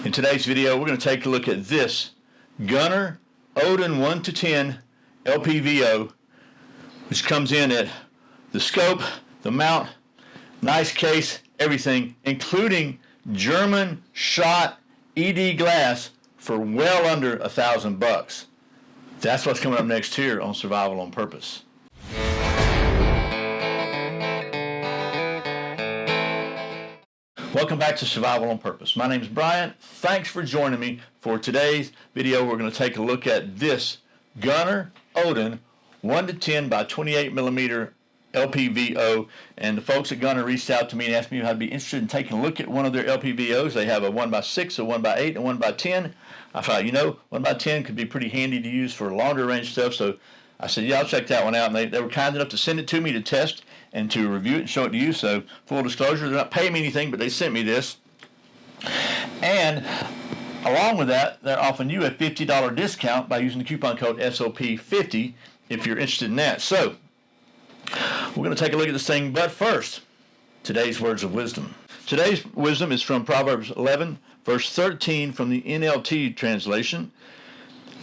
In today's video, we're going to take a look at this Gunnr Odin 1 to 10 LPVO, which comes in at the scope, the mount, nice case, everything, including German Schott ED glass for well under $1,000. That's what's coming up next here on Survival on Purpose. Welcome back to Survival on Purpose. My name is Brian. Thanks for joining me for today's video. We're going to take a look at this Gunnr Odin 1 to 10 by 28 millimeter LPVO, and the folks at Gunnr reached out to me and asked me if I'd be interested in taking a look at one of their LPVOs. They have a 1x6, a 1x8, and 1x10. I thought, 1x10 could be pretty handy to use for longer range stuff, so I said, yeah, I'll check that one out. And they were kind enough to send it to me to test and to review it and show it to you. So full disclosure, they're not paying me anything, but they sent me this. And along with that, they're offering you a $50 discount by using the coupon code SOP50 if you're interested in that. So we're going to take a look at this thing, but first, today's words of wisdom. Today's wisdom is from Proverbs 11, verse 13 from the NLT translation.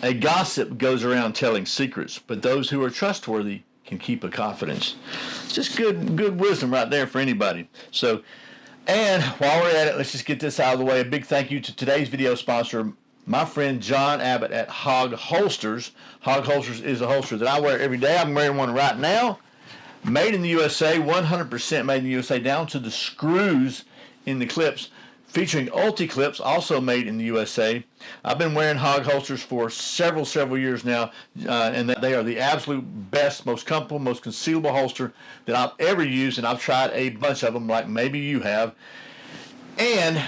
A gossip goes around telling secrets, but those who are trustworthy can keep a confidence. It's just good wisdom right there for anybody. So, and while we're at it, let's just get this out of the way. A big thank you to today's video sponsor, my friend John Abbott at Hog Holsters. Hog Holsters is a holster that I wear every day. I'm wearing one right now. Made in the USA, 100% made in the USA, down to the screws in the clips, featuring Ulti-Clips, also made in the USA. I've been wearing Hog Holsters for several years now, and they are the absolute best, most comfortable, most concealable holster that I've ever used, and I've tried a bunch of them, like maybe you have. And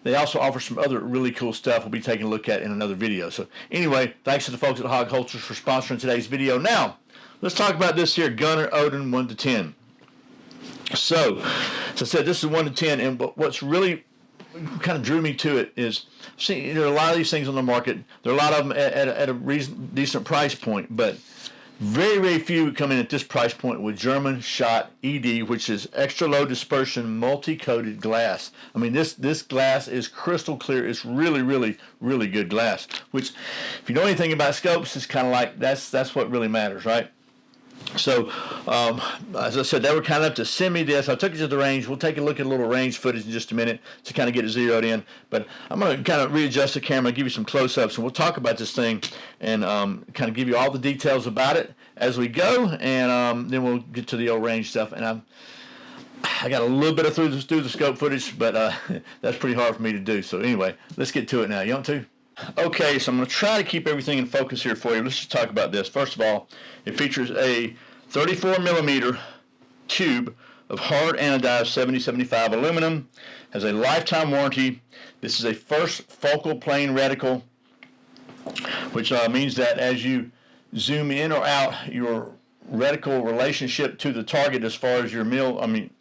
they also offer some other really cool stuff we'll be taking a look at in another video. So anyway, thanks to the folks at Hog Holsters for sponsoring today's video. Now, let's talk about this here Gunnr Odin 1 to 10. So, as I said, this is 1 to 10, and what's really kind of drew me to it is, see, there are a lot of these things on the market. There are a lot of them at a decent price point, but very few come in at this price point with German Schott ED, which is extra low dispersion multi-coated glass. I mean, this glass is crystal clear. It's really good glass, which, if you know anything about scopes, it's kind of like that's what really matters, right? So, as I said, they were kind enough to send me this. I took it to the range. We'll take a look at a little range footage in just a minute to kind of get it zeroed in. But I'm going to kind of readjust the camera and give you some close-ups, and we'll talk about this thing and kind of give you all the details about it as we go, and then we'll get to the old range stuff. And I got a little bit of through the scope footage, but that's pretty hard for me to do. So anyway, let's get to it now. You want to? Okay, so I'm going to try to keep everything in focus here for you. Let's just talk about this. First of all, it features a 34 millimeter tube of hard anodized 7075 aluminum, has a lifetime warranty. This is a first focal plane reticle, which means that as you zoom in or out, your reticle relationship to the target as far as your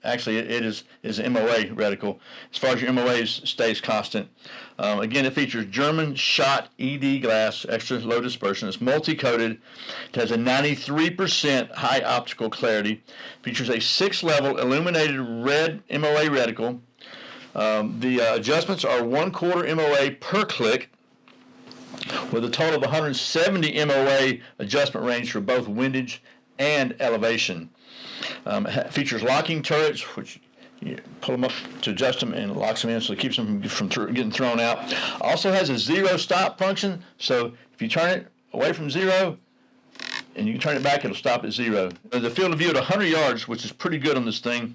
actually it is an MOA reticle. As far as your MOA stays constant. Again, it features German Schott ED glass, extra low dispersion. It's multi-coated. It has a 93% high optical clarity. Features a 6-level illuminated red MOA reticle. The adjustments are 1/4 MOA per click, with a total of 170 MOA adjustment range for both windage and elevation. It features locking turrets, which you pull them up to adjust them and locks them in, so it keeps them from getting thrown out. Also has a zero stop function, so if you turn it away from zero and you can turn it back, it'll stop at 0. The field of view at 100 yards, which is pretty good on this thing,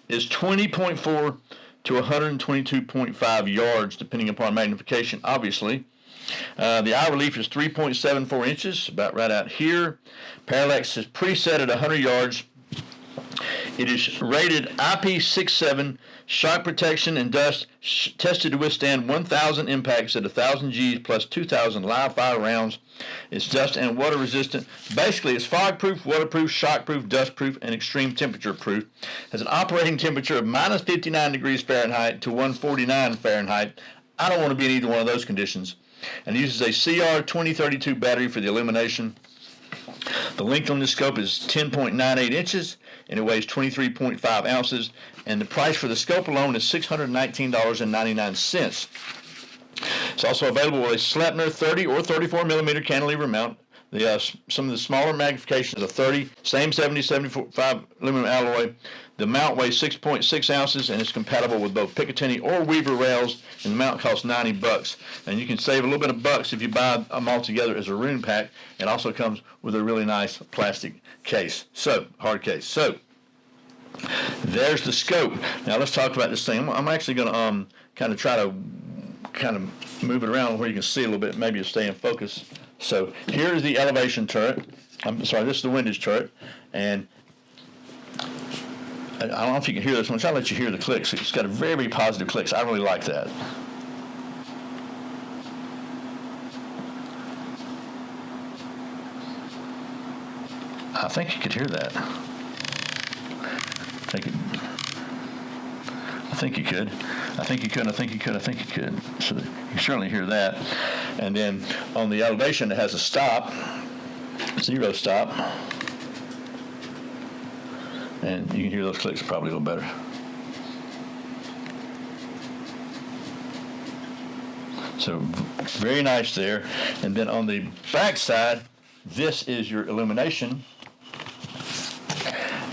is 20.4 to 122.5 yards, depending upon magnification, obviously. The eye relief is 3.74 inches, about right out here. Parallax is preset at 100 yards. It is rated IP67, shock protection and dust, tested to withstand 1,000 impacts at 1,000 Gs plus 2,000 live fire rounds. It's dust and water resistant. Basically, it's fog-proof, waterproof, shock-proof, dust-proof, and extreme temperature-proof. Has an operating temperature of minus 59 degrees Fahrenheit to 149 Fahrenheit. I don't want to be in either one of those conditions. And it uses a CR2032 battery for the illumination. The length on this scope is 10.98 inches, and it weighs 23.5 ounces. And the price for the scope alone is $619.99. It's also available with a Sleipner 30 or 34 millimeter cantilever mount. Some of the smaller magnifications of 30, same 70-75 aluminum alloy. The mount weighs 6.6 ounces and is compatible with both Picatinny or Weaver rails, and the mount costs $90. And you can save a little bit of bucks if you buy them all together as a rune pack. It also comes with a really nice plastic case, hard case. So there's the scope. Now let's talk about this thing. I'm actually going to kind of try to move it around where you can see a little bit. Maybe it'll stay in focus. So here's the elevation turret. I'm sorry, this is the windage turret. And I don't know if you can hear this one. I'm trying to let you hear the clicks. It's got a very, very positive clicks. I really like that. I think you could hear that. I think you could. So you can certainly hear that. And then on the elevation, it has a stop, 0 stop. And you can hear those clicks probably a little better. So very nice there. And then on the back side, this is your illumination.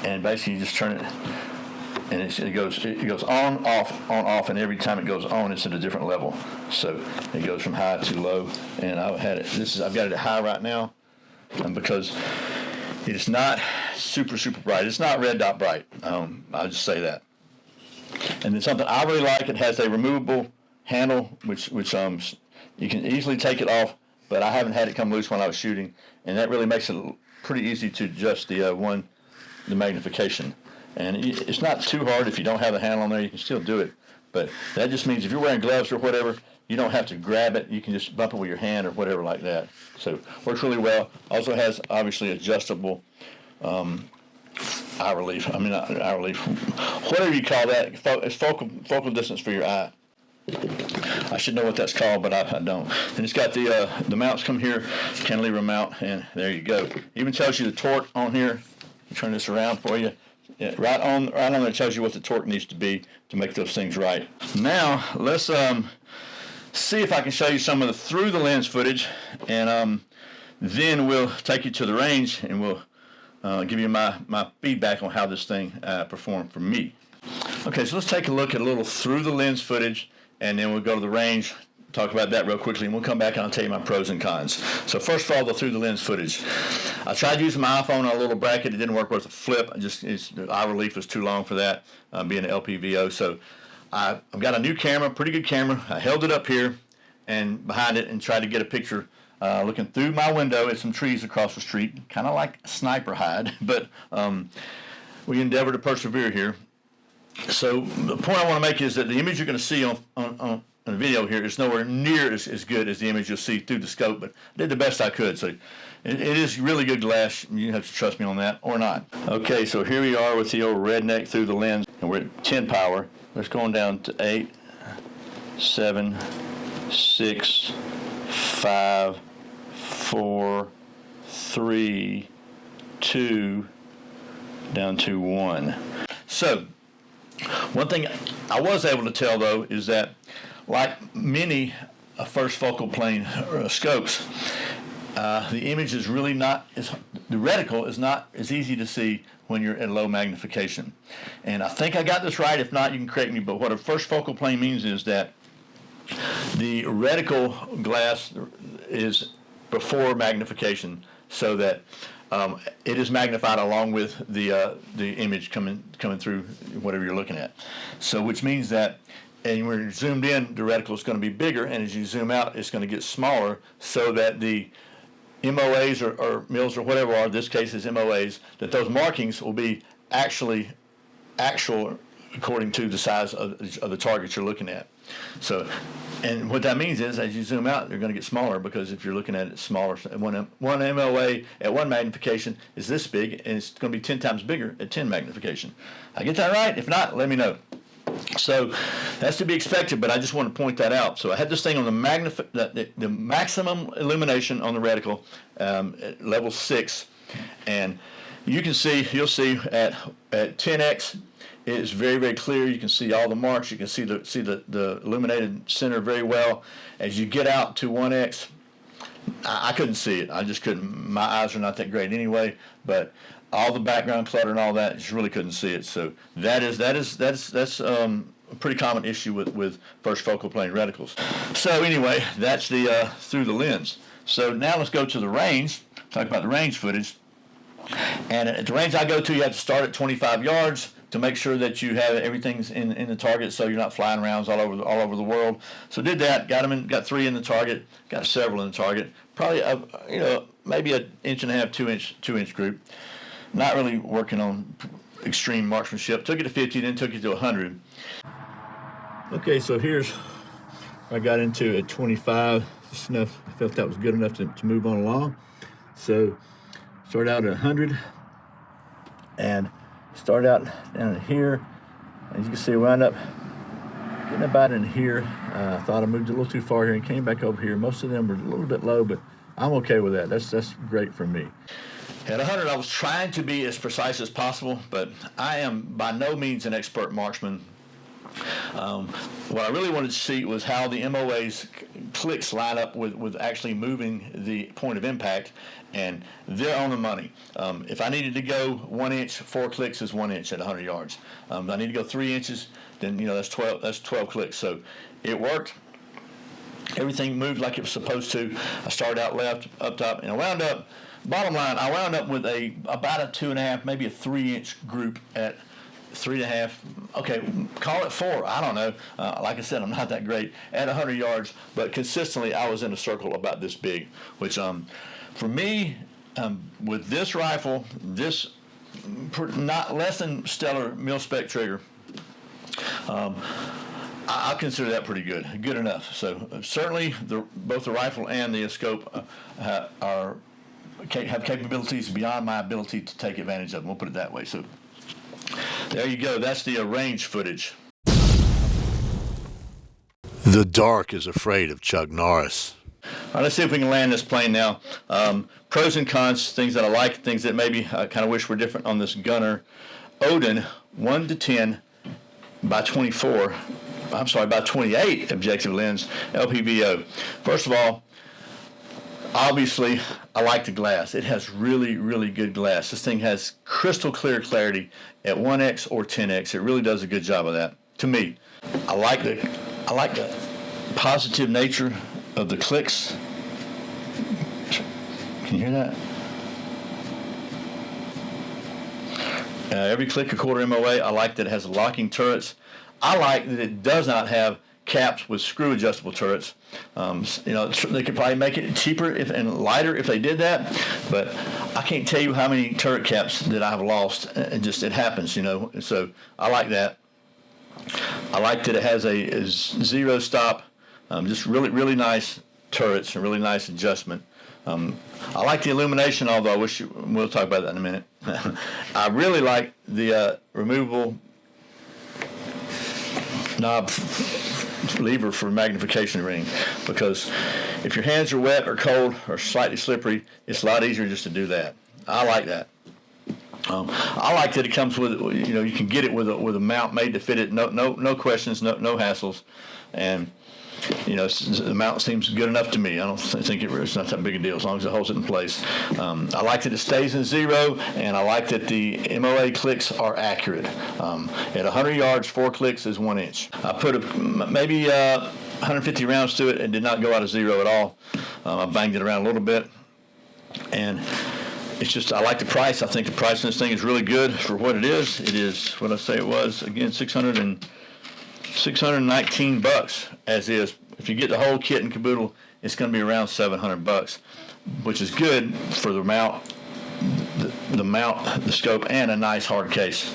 And basically you just turn it, and it goes on, off, and every time it goes on, it's at a different level. So it goes from high to low. And I've got it at high right now, and because it's not super bright. It's not red dot bright. I'll just say that. And then something I really like, it has a removable handle, which you can easily take it off, but I haven't had it come loose when I was shooting, and that really makes it pretty easy to adjust the magnification. And it's not too hard. If you don't have the handle on there, you can still do it. But that just means if you're wearing gloves or whatever, you don't have to grab it. You can just bump it with your hand or whatever like that. So works really well. Also has obviously adjustable eye relief. I mean, not eye relief. Whatever you call that. It's focal distance for your eye. I should know what that's called, but I don't. And it's got the mounts come here, cantilever mount, and there you go. It even tells you the torque on here. Turn this around for you. Yeah, right on there, it tells you what the torque needs to be to make those things right. Now let's see if I can show you some of the through the lens footage, and then we'll take you to the range, and we'll give you my feedback on how this thing performed for me. Okay, so let's take a look at a little through the lens footage, and then we'll go to the range, talk about that real quickly, and we'll come back and I'll tell you my pros and cons. So first of all, the through the lens footage. I tried using my iPhone on a little bracket. It didn't work with a flip. The eye relief was too long for that, being an LPVO. So I've got a new camera, pretty good camera. I held it up here and behind it and tried to get a picture looking through my window at some trees across the street, kind of like sniper hide, but we endeavor to persevere here. So the point I want to make is that the image you're going to see on the video here is nowhere near as good as the image you'll see through the scope, but I did the best I could. So it is really good glass. You have to trust me on that or not. Okay, so here we are with the old redneck through the lens, and we're at 10 power. Let's go on down to 8, 7, 6, 5, 4, 3, 2, down to 1. So one thing I was able to tell, though, is that like many first focal plane scopes, the image is really not, the reticle is not as easy to see when you're at low magnification. And I think I got this right. If not, you can correct me. But what a first focal plane means is that the reticle glass is before magnification, so that it is magnified along with the image coming through whatever you're looking at. So which means that, and when you're zoomed in, the reticle is going to be bigger, and as you zoom out, it's going to get smaller, so that the MOAs or mils or whatever are, in this case is MOAs, that those markings will be actual according to the size of the target you're looking at. So, and what that means is, as you zoom out, they're going to get smaller, because if you're looking at it smaller, one MOA at 1 magnification is this big, and it's going to be 10 times bigger at 10 magnification. I get that right? If not, let me know. So that's to be expected, but I just want to point that out. So I had this thing on the maximum illumination on the reticle at level 6, and you'll see at 10x, It is very, very clear. You can see all the marks. You can see the illuminated center very well. As you get out to 1X, I couldn't see it. I just couldn't. My eyes are not that great anyway. But all the background clutter and all that, you just really couldn't see it. So that's a pretty common issue with first focal plane reticles. So anyway, that's the through the lens. So now let's go to the range. Talk about the range footage. And at the range I go to, you have to start at 25 yards to make sure that you have everything's in the target, so you're not flying rounds all over the world. So did that, got 3 in the target, got several in the target. Probably maybe an 1.5 inch, 2 inch group. Not really working on extreme marksmanship. Took it to 50, then took it to 100. Okay, so here's I got into at 25. Just enough. I felt that was good enough to move on along. So started out at 100 and started out down here. As you can see, I wound up getting about in here. I thought I moved a little too far here and came back over here. Most of them were a little bit low, but I'm okay with that. That's great for me. At 100, I was trying to be as precise as possible, but I am by no means an expert marksman. What I really wanted to see was how the MOA's clicks line up with actually moving the point of impact, and they're on the money. If I needed to go 1 inch, 4 clicks is 1 inch at 100 yards. If I need to go 3 inches, then that's 12 clicks. So it worked. Everything moved like it was supposed to. I started out left, up top, and I wound up. Bottom line, I wound up with about a 2.5, maybe a 3 inch group at 3.5, okay, call it 4, I don't know. Like I said, I'm not that great at 100 yards, but consistently I was in a circle about this big, which for me, with this rifle, this not less than stellar mil-spec trigger, I consider that pretty good enough. So certainly both the rifle and the scope have capabilities beyond my ability to take advantage of them. We'll put it that way. So there you go. That's the range footage. The dark is afraid of Chuck Norris. All right, let's see if we can land this plane now. Pros and cons, things that I like, things that maybe I kind of wish were different on this Gunnr Odin 1-10 by 24. I'm sorry, by 28 objective lens LPVO. First of all, obviously, I like the glass. It has really, really good glass. This thing has crystal clear clarity at 1X or 10X. It really does a good job of that. To me, I like the positive nature of the clicks. Can you hear that? Every click a quarter MOA. I like that it has locking turrets. I like that it does not have caps with screw adjustable turrets. They could probably make it cheaper and lighter if they did that, but I can't tell you how many turret caps that I've lost. It happens, So I like that. I like that it has a zero stop, just really, really nice turrets and really nice adjustment. I like the illumination, although we'll talk about that in a minute. I really like the removable knob lever for magnification ring, because if your hands are wet or cold or slightly slippery, it's a lot easier just to do that. I like that. I like that it comes with, you can get it with a mount made to fit it. No questions, no hassles, and the mount seems good enough to me. I don't think it's not that big a deal as long as it holds it in place. I like that it stays in zero, and I like that the MOA clicks are accurate. At 100 yards, 4 clicks is 1 inch. I put maybe 150 rounds to it and did not go out of zero at all. I banged it around a little bit, and it's just, I like the price. I think the price on this thing is really good for what it is. It is what I say it was. Again, $619 as is. If you get the whole kit and caboodle, it's going to be around $700, which is good for the mount, the scope, and a nice hard case.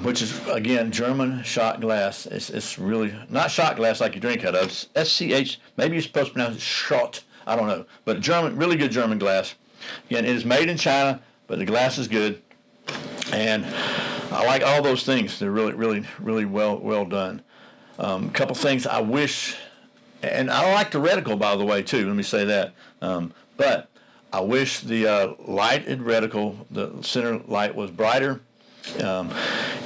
Which is, again, German shot glass. It's really not shot glass like you drink out of. It's SCH. Maybe you're supposed to pronounce it Schott. I don't know, but German, really good German glass. Again, it is made in China, but the glass is good, and I like all those things. They're really, really, really well done. A couple things I wish, and I like the reticle, by the way, too. Let me say that. But I wish the lighted reticle, the center light, was brighter.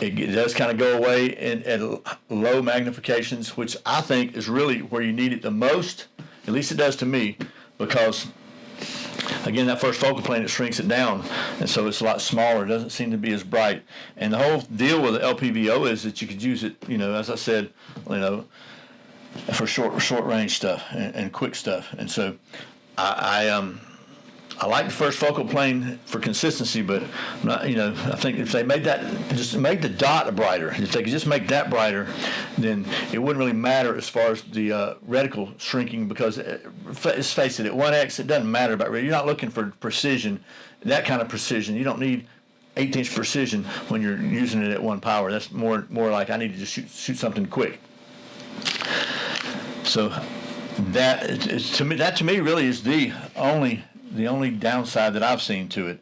It does kind of go away at low magnifications, which I think is really where you need it the most. At least it does to me, because again, that first focal plane, it shrinks it down, and so it's a lot smaller. It doesn't seem to be as bright. And the whole deal with the LPVO is that you could use it, as I said, for short range stuff and quick stuff. And so I like the first focal plane for consistency, but not, I think if they made that, just make the dot brighter. If they could just make that brighter, then it wouldn't really matter as far as the reticle shrinking, because let's face it, at 1x, it doesn't matter about reticle. You're not looking for precision, that kind of precision. You don't need 1/8 precision when you're using it at 1 power. That's more like I need to just shoot something quick. So that to me really is the only downside that I've seen to it.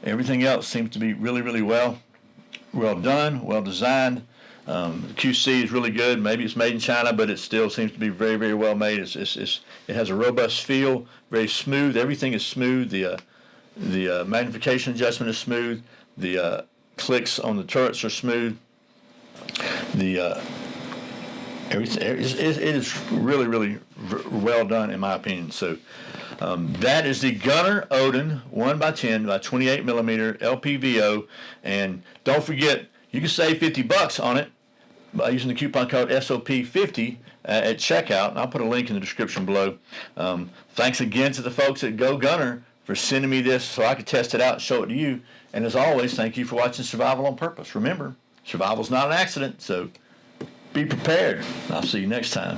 Everything else seems to be really, really well done, well designed. The QC is really good. Maybe it's made in China, but it still seems to be very, very well made. It has a robust feel, very smooth. Everything is smooth. The magnification adjustment is smooth. The clicks on the turrets are smooth. Everything it is really, really well done in my opinion. So that is the Gunnr Odin 1x10 by 28 millimeter LPVO, and don't forget you can save $50 on it by using the coupon code SOP50 at checkout, and I'll put a link in the description below. Thanks again to the folks at Go Gunnr for sending me this so I could test it out and show it to you. And as always, thank you for watching Survival on Purpose. Remember, survival's not an accident, so be prepared. I'll see you next time.